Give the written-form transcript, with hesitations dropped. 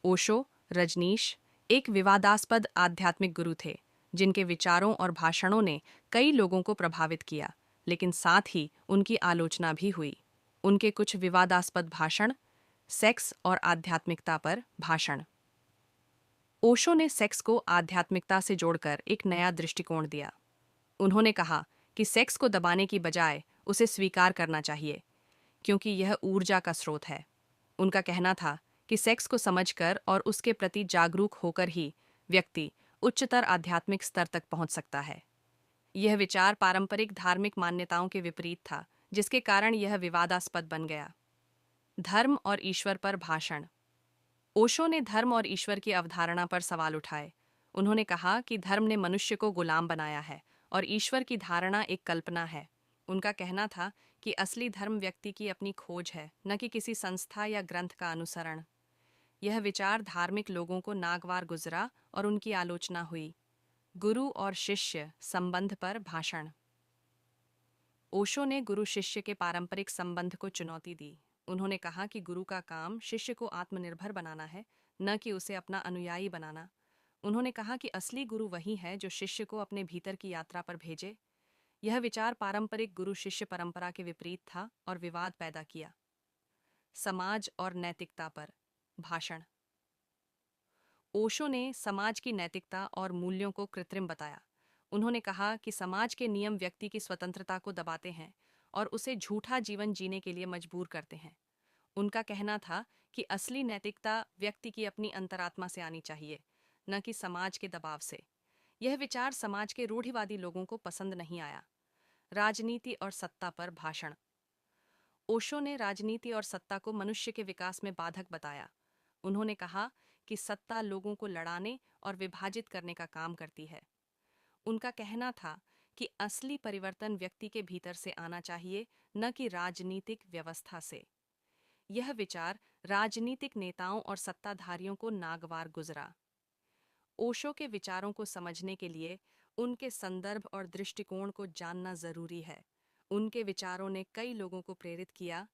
ओशो, रजनीश एक विवादास्पद आध्यात्मिक गुरु थे जिनके विचारों और भाषणों ने कई लोगों को प्रभावित किया, लेकिन साथ ही उनकी आलोचना भी हुई। उनके कुछ विवादास्पद भाषण। सेक्स और आध्यात्मिकता पर भाषण। ओशो ने सेक्स को आध्यात्मिकता से जोड़कर एक नया दृष्टिकोण दिया। उन्होंने कहा कि सेक्स को दबाने की बजाय उसे स्वीकार करना चाहिए, क्योंकि यह ऊर्जा का स्रोत है। उनका कहना था कि सेक्स को समझकर और उसके प्रति जागरूक होकर ही व्यक्ति उच्चतर आध्यात्मिक स्तर तक पहुंच सकता है। यह विचार पारंपरिक धार्मिक मान्यताओं के विपरीत था, जिसके कारण यह विवादास्पद बन गया। धर्म और ईश्वर पर भाषण। ओशो ने धर्म और ईश्वर की अवधारणा पर सवाल उठाए। उन्होंने कहा कि धर्म ने मनुष्य को गुलाम बनाया है और ईश्वर की धारणा एक कल्पना है। उनका कहना था कि असली धर्म व्यक्ति की अपनी खोज है, न कि किसी संस्था या ग्रंथ का अनुसरण। यह विचार धार्मिक लोगों को नागवार गुजरा और उनकी आलोचना हुई। गुरु और शिष्य संबंध पर भाषण। ओशो ने गुरु शिष्य के पारंपरिक संबंध को चुनौती दी। उन्होंने कहा कि गुरु का काम शिष्य को आत्मनिर्भर बनाना है, न कि उसे अपना अनुयायी बनाना। उन्होंने कहा कि असली गुरु वही है जो शिष्य को अपने भीतर की यात्रा पर भेजे। यह विचार पारंपरिक गुरु शिष्य परंपरा के विपरीत था और विवाद पैदा किया। समाज और नैतिकता पर भाषण। ओशो ने समाज की नैतिकता और मूल्यों को कृत्रिम बताया। उन्होंने कहा कि समाज के नियम व्यक्ति की स्वतंत्रता को दबाते हैं और उसे झूठा जीवन जीने के लिए मजबूर करते हैं। उनका कहना था कि असली नैतिकता व्यक्ति की अपनी अंतरात्मा से आनी चाहिए, न कि समाज के दबाव से। यह विचार समाज के रूढ़िवादी लोगों को पसंद नहीं आया। राजनीति और सत्ता पर भाषण। ओशो ने राजनीति और सत्ता को मनुष्य के विकास में बाधक बताया। उन्होंने कहा कि सत्ता लोगों को लड़ाने और विभाजित करने का काम करती है। उनका कहना था कि असली परिवर्तन व्यक्ति के भीतर से आना चाहिए, न कि राजनीतिक व्यवस्था से। यह विचार राजनीतिक नेताओं और सत्ताधारियों को नागवार गुजरा। ओशो के विचारों को समझने के लिए उनके संदर्भ और दृष्टिकोण को जानना जरूरी है। उनके विचारों ने कई लोगों को प्रेरित किया,